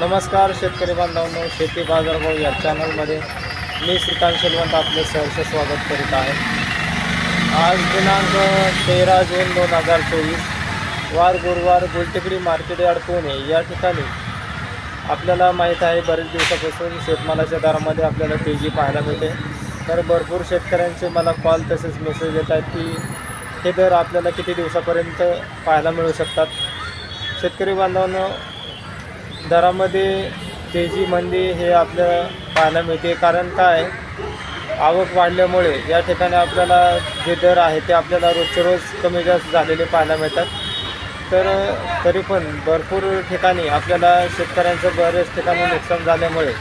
नमस्कार शेतकरी बांधवांनो, शेती बाजारभाव या चॅनलमध्ये मी श्रीकांत शेलवंत आपले सहर्ष स्वागत करीत आहे। आज दिनांक 13 जून 2024 वार गुरुवार गुलटेकडी मार्केट यार्ड पुणे या ठिकाणी आपल्याला माहीत आहे बरेच दिवसापासून शेतमालाच्या दरामध्ये आपल्याला तेजी पाहायला मिळते। तर भरपूर शेतकऱ्यांचे मला कॉल तसेच मेसेज येत आहेत की हे दर आपल्याला किती दिवसापर्यंत पाहायला मिळू शकतात। शेतकरी बांधवांनो, दरामध्ये तेजी मंदी हे आपल्याला पाहायला मिळते। कारण काय, आवक वाढल्यामुळे या ठिकाणी आपल्याला जे दर आहे ते आपल्याला रोजचे रोज कमी जास्त झालेले पाहायला मिळतात। तर तरी पण भरपूर ठिकाणी आपल्याला शेतकऱ्यांचं बरेच ठिकाणी नुकसान झाल्यामुळे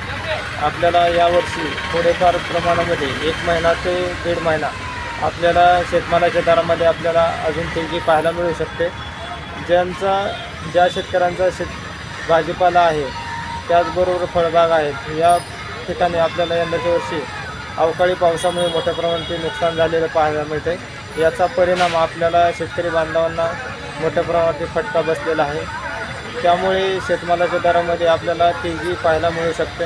आपल्याला यावर्षी थोडेफार प्रमाणामध्ये 1 महिना ते 1.5 महिना आपल्याला शेतमालाच्या दरामध्ये आपल्याला अजून तेजी पाहायला मिळू शकते। ज्या शेतकऱ्यांचा भाजीपाला आहे, त्याचबरोबर फळबाग आहेत, या ठिकाणी आपल्याला यंदाच्या वर्षी अवकाळी पावसामुळे मोठ्या प्रमाणात नुकसान झालेलं पाहायला मिळते। याचा परिणाम आपल्याला शेतकरी बांधवांना मोठ्या प्रमाणात फटका बसलेला आहे। त्यामुळे शेतमालाच्या दरामध्ये आपल्याला तेजी पाहायला मिळू शकते।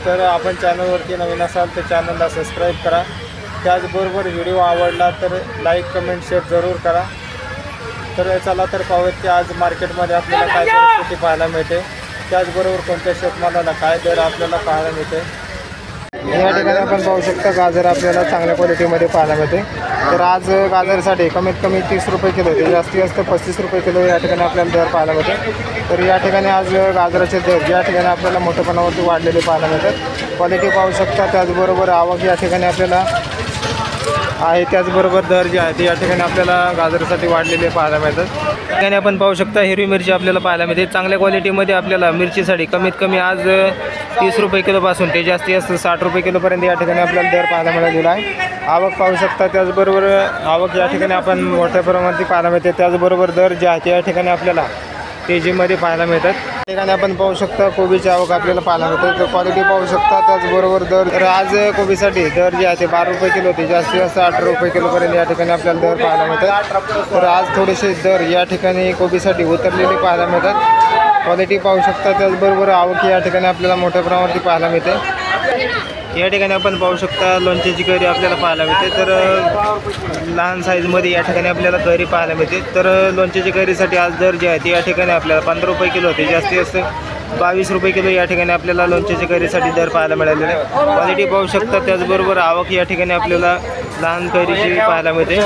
तर आपण चॅनलवरती नवीन असाल तर चॅनलला सबस्क्राईब करा। त्याचबरोबर व्हिडिओ आवडला तर लाईक कमेंट शेअर जरूर करा। तर चला तर पाहूयात की आज मार्केटमध्ये आपल्याला काय परिस्थिती पाहायला मिळते, त्याचबरोबर कोणत्या शेतमालाला काय दर आपल्याला पाहायला मिळते। या ठिकाणी आपण पाहू शकता गाजर आपल्याला चांगल्या क्वालिटीमध्ये पाहायला मिळते। तर आज गाजरसाठी कमीत कमी 30 रुपये किलो ते जास्तीत जास्त 35 रुपये किलो या ठिकाणी आपल्याला दर पाहायला मिळते। तर या ठिकाणी आज गाजराचे दर या ठिकाणी आपल्याला मोठ्या प्रमाणावरती वाढलेले पाहायला मिळतात। क्वालिटी पाहू शकता, त्याचबरोबर आवक या ठिकाणी आपल्याला आहे, त्याचबरोबर दर जे आहे ते या ठिकाणी आपल्याला गाजरासाठी वाढलेले पाहायला मिळतात। या ठिकाणी आपण पाहू शकता हिरवी मिरची आपल्याला पाहायला मिळते। चांगल्या क्वालिटीमध्ये आपल्याला मिरचीसाठी कमीत कमी आज 30 रुपये किलोपासून ते जास्तीत जास्त 60 रुपये किलोपर्यंत या ठिकाणी आपल्याला दर पाहायला मिळालेला आहे। आवक पाहू शकता, त्याचबरोबर आवक या ठिकाणी आपण मोठ्या प्रमाणात पाहायला मिळते। त्याचबरोबर दर जे आहे ते या ठिकाणी आपल्याला तेजीमध्ये पाहायला मिळतात। या ठिकाणी आपण पाहू शकता कोबीची आवक आपल्याला पाहायला मिळते। तर क्वालिटी पाहू शकता, त्याचबरोबर दर तर आज कोबीसाठी दर जे आहे ते 12 रुपये किलो ते जास्तीत जास्त 18 रुपये किलोपर्यंत या ठिकाणी आपल्याला दर पाहायला मिळतात। तर आज थोडेसे दर या ठिकाणी कोबीसाठी उतरलेले पाहायला मिळतात। क्वालिटी पाहू शकता, त्याचबरोबर आवक या ठिकाणी आपल्याला मोठ्या प्रमाणात पाहायला मिळते। या ठिकाणी आपण पाहू शकता लोणच्याची कैरी आपल्याला पाहायला मिळते। तर लहान साईजमध्ये या ठिकाणी आपल्याला कैरी पाहायला मिळते। तर लोणच्याची कैरीसाठी आज दर जे आहे ते या ठिकाणी आपल्याला 15 रुपये किलो ते जास्तीत जास्त 22 रुपये किलो या ठिकाणी आपल्याला लोणच्याची कैरीसाठी दर पाहायला मिळालेले आहे। क्वालिटी पाहू शकता, त्याचबरोबर आवक या ठिकाणी आपल्याला लहान कैरीची पाहायला मिळते।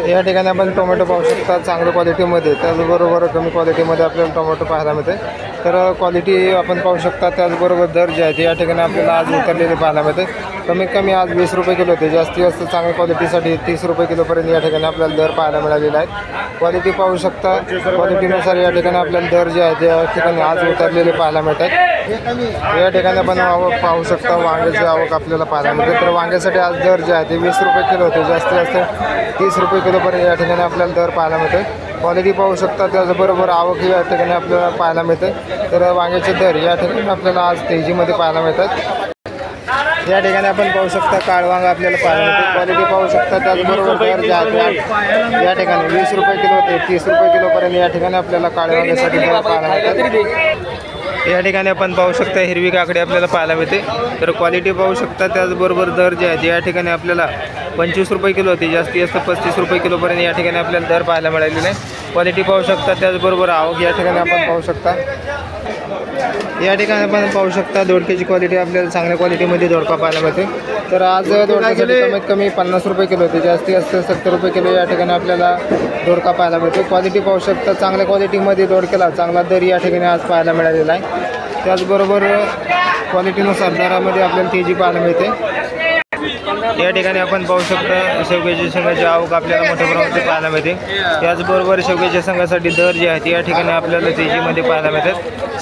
या ठिकाणी आपण टोमॅटो पाहू शकता चांगल्या क्वालिटीमध्ये, त्याचबरोबर कमी क्वालिटीमध्ये आपल्याला टोमॅटो पाहायला मिळते। तर क्वालिटी आपण पाहू शकता, त्याचबरोबर दर जे आहे ते या ठिकाणी आपल्याला आज उतरलेले पाहायला मिळते। कमीत कमी आज 20 रुपये किलो ते जास्तीत जास्त चांगल्या क्वालिटीसाठी 30 रुपये किलोपर्यंत या ठिकाणी आपल्याला दर पाहायला मिळालेला आहे। क्वालिटी पाहू शकता, क्वालिटीनुसार या ठिकाणी आपल्याला दर जे आहे ते या ठिकाणी आज उतरलेले पाहायला मिळतात। या ठिकाणी आपण आवक पाहू शकता, वांग्याची आवक आपल्याला पाहायला मिळते। तर वांग्यासाठी आज दर जे आहे ते 20 रुपये किलो ते जास्तीत जास्त 30 रुपये किलोपर्यंत या ठिकाणी आपल्याला दर पाहायला मिळते। क्वालिटी पाहू शकता, त्याचबरोबर आवक या ठिकाणी आपल्याला पाहायला मिळते। तर वांग्याचे दर या ठिकाणी आपल्याला आज तेजीमध्ये पाहायला मिळतात। या ठिकाणी आपण पाहू शकता काळवांग आपल्याला पाहायला मिळते। क्वालिटी पाहू शकता, त्याचबरोबर दर जे आहे या ठिकाणी 20 रुपये किलो ते 30 रुपये किलोपर्यंत या ठिकाणी आपल्याला काळवांग्यासाठी दर पाहायला मिळतात। या ठिकाणी आपण पाहू शकता हिरवी काकडी आपल्याला पाहायला मिळते। तर क्वालिटी पाहू शकता, त्याचबरोबर दर जे आहे या ठिकाणी आपल्याला 25 रुपये किलो ते जास्तीत जास्त 35 रुपये किलोपर्यंत या ठिकाणी आपल्याला दर पाहायला मिळालेले आहे। क्वालिटी पाहू शकता, त्याचबरोबर आवक या ठिकाणी आपण पाहू शकता। या ठिकाणी आपण पाहू शकता दोडक्याची क्वालिटी आपल्याला चांगल्या क्वालिटीमध्ये दोडका पाहायला मिळते। तर आज दोडक्यासाठी कमीत कमी 50 रुपये किलो ते जास्तीत जास्त 70 रुपये किलो या ठिकाणी आपल्याला दोडका पाहायला मिळतो। क्वालिटी पाहू शकता, चांगल्या क्वालिटीमध्ये दोडक्याला चांगला दर या ठिकाणी आज पाहायला मिळालेला आहे। त्याचबरोबर क्वालिटीनुसार दरामध्ये आपल्याला तेजी पाहायला मिळते। या ठिकाणी आपण पाहू शकता शेवग्याच्या शेंगाची आवक आपल्याला मोठ्या प्रमाणात पाहायला मिळते। त्याचबरोबर शेवग्याच्या शेंगासाठी दर जे आहेत या ठिकाणी आपल्याला तेजीमध्ये पाहायला मिळतात।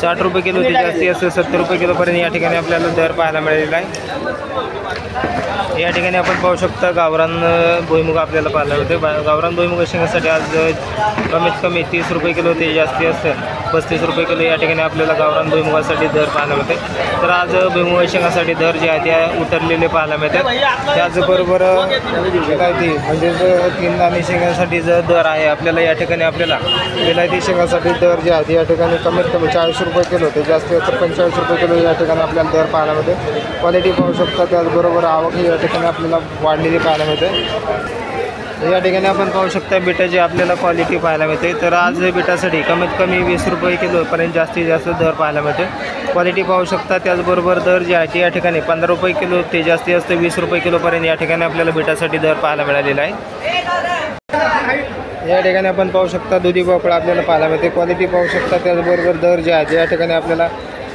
60 रुपये किलो ते जास्तीत जास्त 70 रुपये किलोपर्यंत या ठिकाणी आपल्याला दर पाहायला मिळालेला आहे। या ठिकाणी आपण पाहू शकता गावरान भुईमुग आपल्याला पाहायला मिळते। गावरान भुईमुग शेंगासाठी आज कमीत कमी 30 रुपये किलो ते जास्तीत जास्त 35 रुपये किलो या ठिकाणी आपल्याला गावरान भुईमुगासाठी दर पाहायला मिळते। तर आज भुईमुगा शेंगासाठी दर जे आहे ते उतरलेले पाहायला मिळतात। त्याचबरोबर विलायती म्हणजे 3 दाणे शेंगासाठी जो दर आहे आपल्याला या ठिकाणी आपल्याला विलायती शेंगासाठी दर जे आहे या ठिकाणी कमीत कमी 40 रुपये किलो ते जास्तीत जास्त 45 रुपये किलो या ठिकाणी आपल्याला दर पाहायला मिळते। क्वालिटी पाहू शकता, त्याचबरोबर आवक या ठिकाणी आपल्याला वाढलेली पाहायला मिळते। या ठिकाणी आपण पाहू शकता बीटाची आपल्याला क्वालिटी पाहायला मिळते। तर आज बीटासाठी कमीत कमी 20 रुपये किलोपर्यंत जास्तीत जास्त दर पाहायला मिळते। क्वालिटी पाहू शकता, त्याचबरोबर दर जे आहे ते या ठिकाणी 15 रुपये किलो ते जास्तीत जास्त 20 रुपये किलोपर्यंत या ठिकाणी आपल्याला बीटासाठी दर पाहायला मिळालेला आहे। या ठिकाणी आपण पाहू शकता दुधी भोपळा आपल्याला पाहायला मिळते। क्वालिटी पाहू शकता, त्याचबरोबर दर जे आहे या ठिकाणी आपल्याला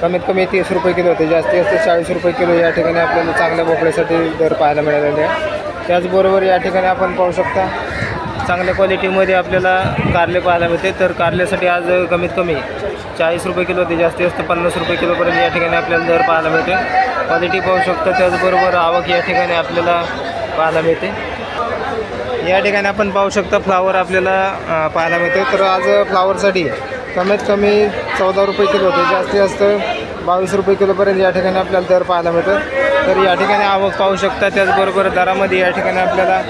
कमीत कमी 30 रुपये किलो ते जास्तीत जास्त 40 रुपये किलो या ठिकाणी आपल्याला चांगल्या भोपळ्यासाठी दर पाहायला मिळालेले आहे। त्याचबरोबर या ठिकाणी आपण पाहू शकता चांगल्या क्वालिटीमध्ये आपल्याला कारले पाहायला मिळते। तर कारल्यासाठी आज कमीत कमी 40 रुपये किलो ते जास्तीत जास्त 50 रुपये किलोपर्यंत या ठिकाणी आपल्याला दर पाहायला मिळते। क्वालिटी पाहू शकता, त्याचबरोबर आवक या ठिकाणी आपल्याला पाहायला मिळते। या ठिकाणी आपण पाहू शकता फ्लावर आपल्याला पाहायला मिळते। तर आज फ्लावरसाठी कमीत कमी 14 रुपये किलो ते जास्तीत जास्त 22 रुपये किलोपर्यंत या ठिकाणी आपल्याला दर पाहायला मिळतात। तर या ठिकाणी आवक पाहू शकता, त्याचबरोबर दरामध्ये या ठिकाणी आपल्याला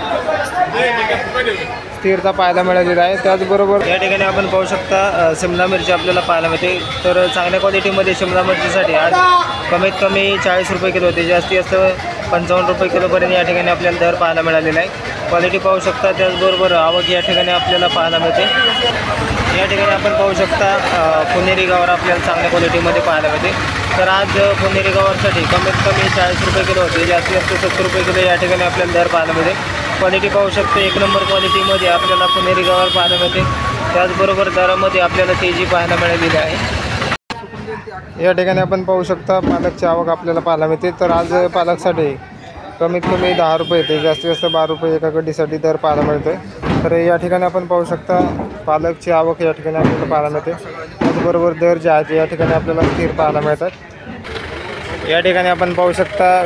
स्थिरता पाहायला मिळालेली आहे। त्याचबरोबर या ठिकाणी आपण पाहू शकता शिमला मिरची आपल्याला पाहायला मिळते। तर चांगल्या क्वालिटीमध्ये शिमला मिरचीसाठी आज कमीत कमी 40 रुपये किलो ते जास्तीत जास्त 55 रुपये किलोपर्यंत या ठिकाणी आपल्याला दर पाहायला मिळालेला आहे। क्वालिटी पाहू शकता, त्याचबरोबर आवक या ठिकाणी आपल्याला पाहायला मिळते। या ठिकाणी आपण पाहू शकता पुणेरी गवार आपल्याला चांगल्या क्वालिटीमध्ये पाहायला मिळते। तर आज पुणेरी गवारसाठी कमीत कमी 40 रुपये किलो होते, जास्तीत जास्त 70 रुपये किलो या ठिकाणी आपल्याला दर पाहायला मिळते। क्वालिटी पाहू शकते, 1 नंबर क्वालिटीमध्ये आपल्याला पुणेरी गवार पाहायला मिळते। त्याचबरोबर दरामध्ये आपल्याला तेजी पाहायला मिळालेली आहे। या ठिकाणी आपण पाहू शकता पालकची आवक आपल्याला पाहायला मिळते। तर आज पालकसाठी कमीत कमी 10 रुपये ते जास्तीत जास्त 12 रुपये एका गड्डीसाठी दर पाहायला मिळतो आहे। तर या ठिकाणी आपण पाहू शकता पालकची आवक या ठिकाणी आपल्याला पाहायला मिळते। त्याचबरोबर दर जे आहेत या ठिकाणी आपल्याला स्थिर पाहायला मिळतात। या ठिकाणी आपण पाहू शकता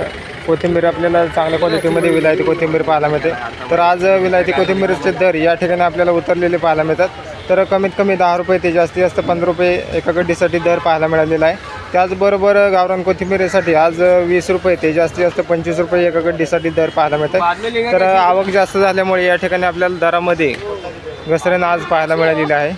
कोथिंबीर आपल्याला चांगल्या क्वालिटीमध्ये विलायती कोथिंबीर पाहायला मिळते। तर आज विलायती कोथिंबीरचे दर या ठिकाणी आपल्याला उतरलेले पाहायला मिळतात। तर कमीत कमी 10 रुपये ते जास्तीत जास्त 15 रुपये एका गड्डीसाठी दर पाहायला मिळालेला आहे। त्याचबरोबर गावरान कोथिंबीरीसाठी आज 20 रुपये ते जास्तीत जास्त 25 रुपये एका गड्डीसाठी दर पाहायला मिळतात। तर आवक जास्त झाल्यामुळे या ठिकाणी आपल्याला दरामध्ये घसरण आज पाहायला मिळालेली आहे।